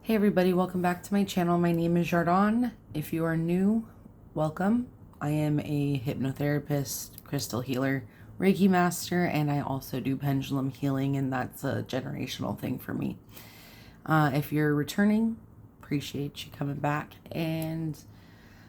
Hey everybody, welcome back to my channel. My name is Jardon. If you are new, welcome. I am a hypnotherapist, crystal healer, Reiki master, and I also do pendulum healing, and that's a generational thing for me. If you're returning, appreciate you coming back. And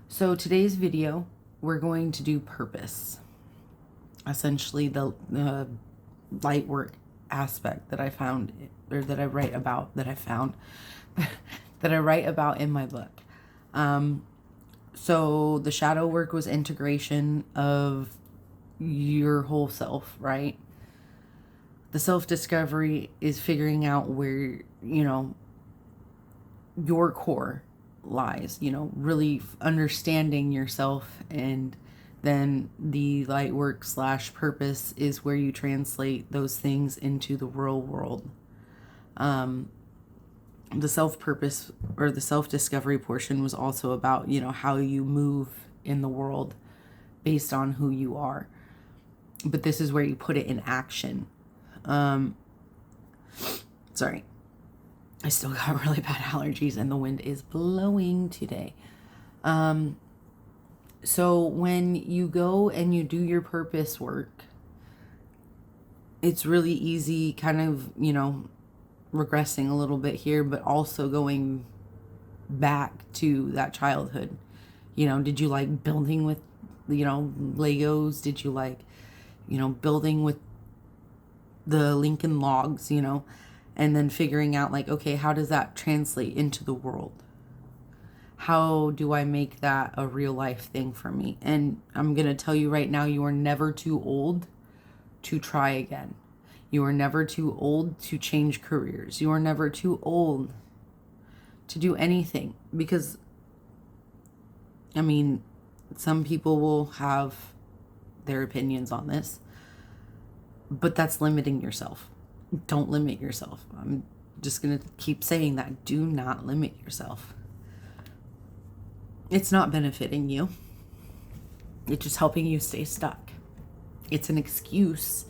so today's video, we're going to do purpose. Essentially the light work aspect that I found, or that I write about, that I found that I write about in my book. So the shadow work was integration of your whole self, right? The self-discovery is figuring out where, your core lies, really understanding yourself. And then the light work / purpose is where you translate those things into the real world. The self-purpose or the self-discovery portion was also about, how you move in the world based on who you are. But this is where you put it in action. Sorry. I still got really bad allergies and the wind is blowing today. So when you go and you do your purpose work, it's really easy kind of, regressing a little bit here, but also going back to that childhood. Did you like building with, Legos? Did you like, building with the Lincoln Logs, and then figuring out like, okay, how does that translate into the world? How do I make that a real life thing for me? And I'm going to tell you right now, you are never too old to try again. You are never too old to change careers. You are never too old to do anything, because, some people will have their opinions on this, but that's limiting yourself. Don't limit yourself. I'm just going to keep saying that. Do not limit yourself. It's not benefiting you. It's just helping you stay stuck. It's an excuse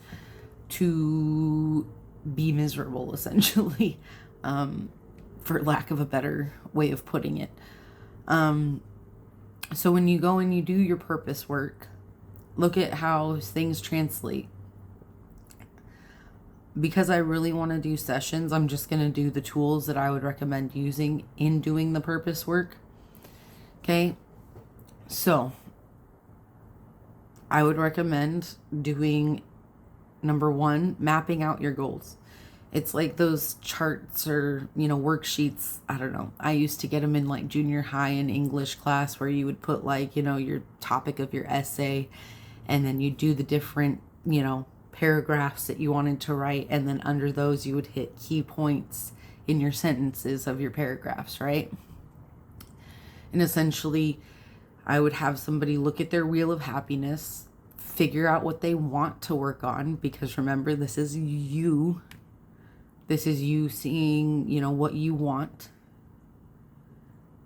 to be miserable, essentially, for lack of a better way of putting it. So when you go and you do your purpose work, look at how things translate. Because I really want to do sessions, I'm just going to do the tools that I would recommend using in doing the purpose work. Okay, so I would recommend doing, number one, mapping out your goals. It's like those charts or, worksheets. I don't know. I used to get them in like junior high in English class, where you would put like, your topic of your essay, and then you do the different, paragraphs that you wanted to write. And then under those, you would hit key points in your sentences of your paragraphs, right? And essentially, I would have somebody look at their wheel of happiness, figure out what they want to work on, because remember, this is you. This is you seeing, what you want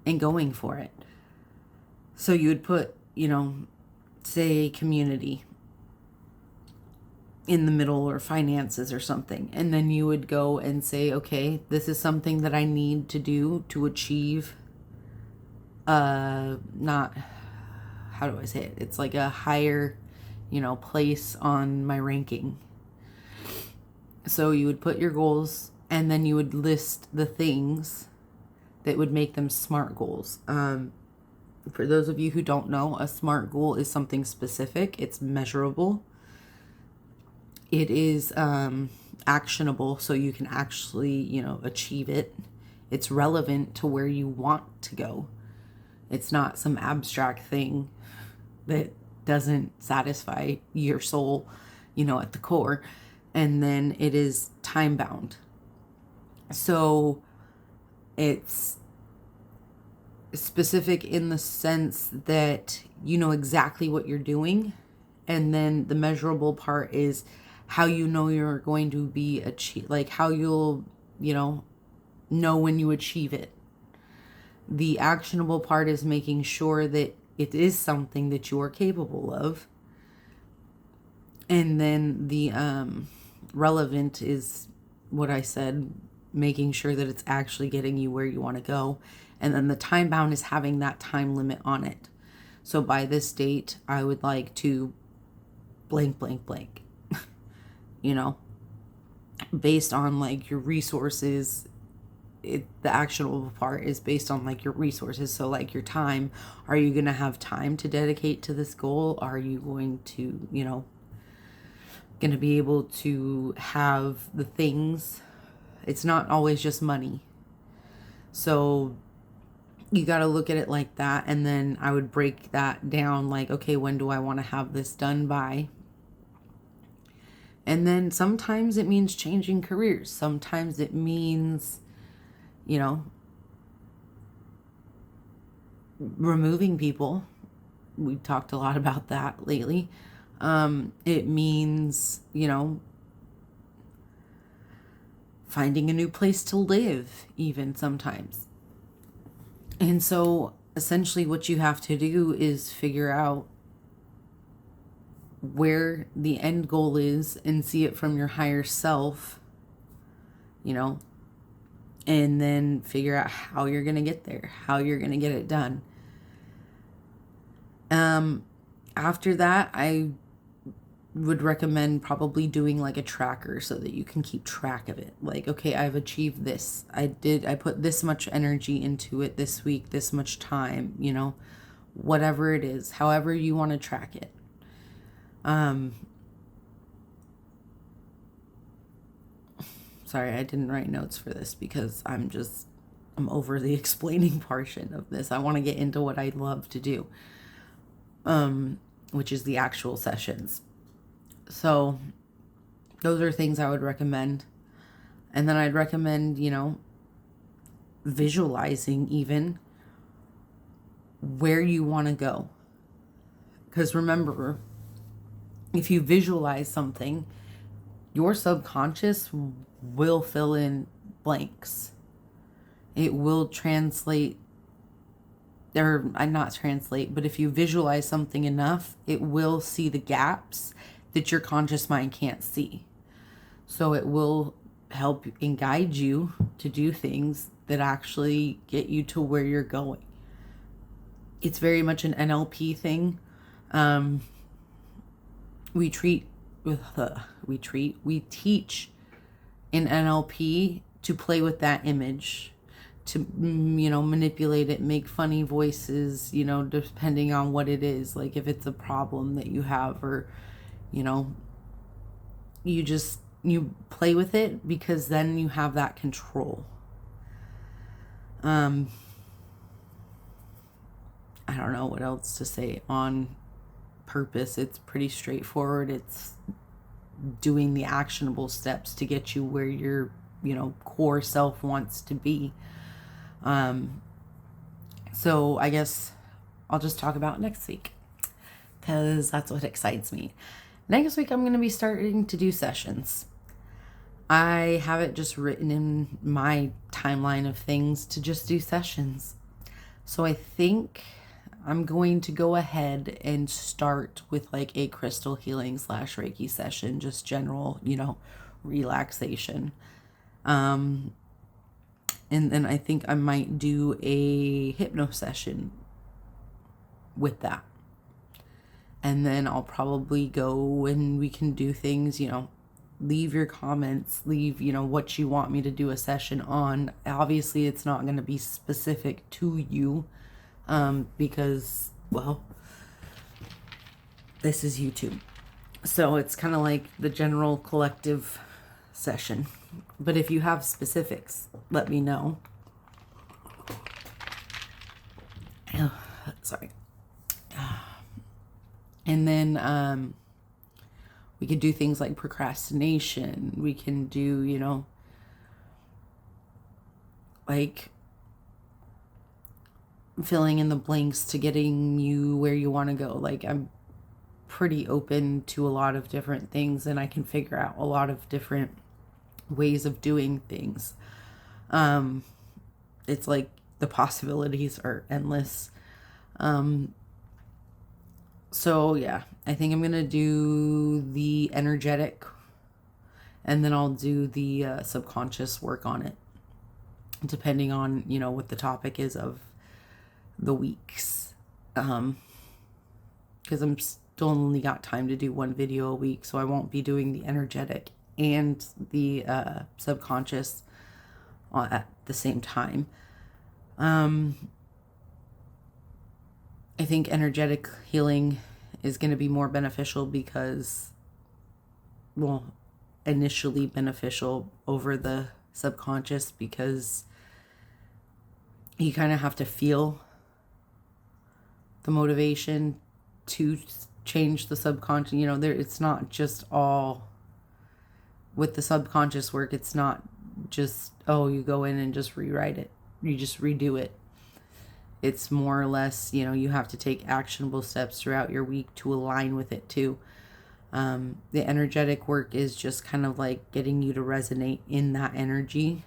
and going for it. So you would put, say community in the middle, or finances or something. And then you would go and say, okay, this is something that I need to do to achieve, not, how do I say it? It's like a higher, place on my ranking. So you would put your goals, and then you would list the things that would make them SMART goals. For those of you who don't know, a SMART goal is something specific. It's measurable. It is actionable, so you can actually, achieve it. It's relevant to where you want to go. It's not some abstract thing that doesn't satisfy your soul, at the core. And then it is time bound. So it's specific in the sense that you know exactly what you're doing. And then the measurable part is how you're going to be achieved, like how you'll, know when you achieve it. The actionable part is making sure that it is something that you are capable of. And then the relevant is what I said, making sure that it's actually getting you where you want to go. And then the time bound is having that time limit on it. So by this date, I would like to blank, blank, blank, you know, based on like your resources. The actionable part is based on like your resources. So like your time, are you going to have time to dedicate to this goal? Are you going to, going to be able to have the things? It's not always just money. So you got to look at it like that. And then I would break that down like, okay, when do I want to have this done by? And then sometimes it means changing careers. Sometimes it means, removing people. We've talked a lot about that lately. It means, finding a new place to live, even sometimes. And so essentially what you have to do is figure out where the end goal is and see it from your higher self, and then figure out how you're going to get there, how you're going to get it done. After that, I would recommend probably doing like a tracker so that you can keep track of it. Like, okay, I've achieved this. I put this much energy into it this week, this much time, whatever it is, however you want to track it. Sorry, I didn't write notes for this because I'm over the explaining portion of this. I want to get into what I love to do, which is the actual sessions. So those are things I would recommend. And then I'd recommend, visualizing even where you want to go. Because remember, if you visualize something, your subconscious will fill in blanks. It will translate, or not translate, but if you visualize something enough, it will see the gaps that your conscious mind can't see. So it will help and guide you to do things that actually get you to where you're going. It's very much an NLP thing. We teach in NLP to play with that image, to, manipulate it, make funny voices, depending on what it is. Like if it's a problem that you have, or, you play with it because then you have that control. I don't know what else to say on purpose. It's pretty straightforward. It's doing the actionable steps to get you where your, core self wants to be. So I guess I'll just talk about next week because that's what excites me. Next week, I'm going to be starting to do sessions. I have it just written in my timeline of things to just do sessions. So I think I'm going to go ahead and start with like a crystal healing / Reiki session, just general, relaxation. And then I think I might do a hypno session with that. And then I'll probably go and we can do things, leave your comments, leave, what you want me to do a session on. Obviously, it's not going to be specific to you, because, well, this is YouTube. So it's kind of like the general collective session. But if you have specifics, let me know. Oh, sorry. And then we could do things like procrastination. We can do, like filling in the blanks to getting you where you want to go. Like I'm pretty open to a lot of different things, and I can figure out a lot of different ways of doing things. It's like the possibilities are endless. So yeah, I think I'm going to do the energetic, and then I'll do the subconscious work on it. depending on, you know, what the topic is of the weeks. Because I'm still only got time to do one video a week, so I won't be doing the energetic and the subconscious at the same time. I think energetic healing is going to be more beneficial because, well, initially beneficial over the subconscious, because you kind of have to feel the motivation to change the subconscious. You know, it's not just all with the subconscious work. It's not just, oh, you go in and just rewrite it. You just redo it. It's more or less, you know, you have to take actionable steps throughout your week to align with it too. The energetic work is just kind of like getting you to resonate in that energy,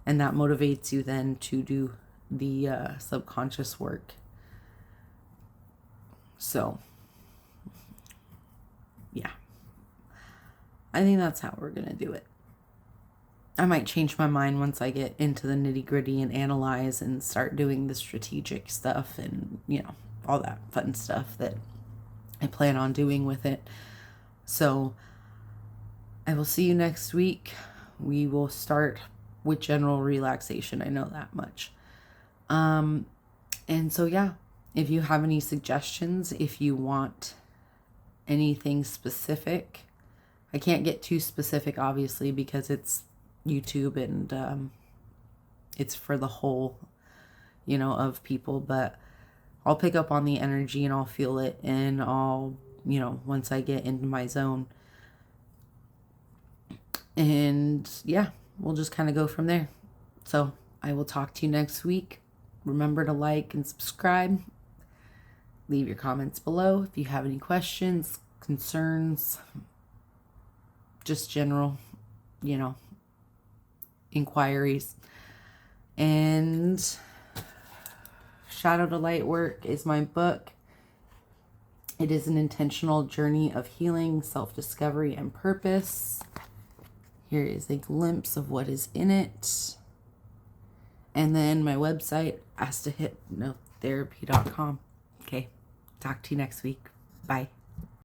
and that motivates you then to do the subconscious work. So, yeah, I think that's how we're going to do it. I might change my mind once I get into the nitty gritty and analyze and start doing the strategic stuff and, you know, all that fun stuff that I plan on doing with it. So I will see you next week. We will start with general relaxation. I know that much. And so, yeah, if you have any suggestions, if you want anything specific, I can't get too specific, obviously, because it's YouTube and it's for the whole, you know, of people, but I'll pick up on the energy and I'll feel it, and I'll, you know, once I get into my zone, and yeah, we'll just kind of go from there. So I will talk to you next week. Remember to like and subscribe. Leave your comments below if you have any questions, concerns, just general, you know, inquiries. And Shadow to Light Work is my book. It is an intentional journey of healing, self-discovery, and purpose. Here is a glimpse of what is in it. And then my website, astahypnotherapy.com. Okay, talk to you next week. Bye.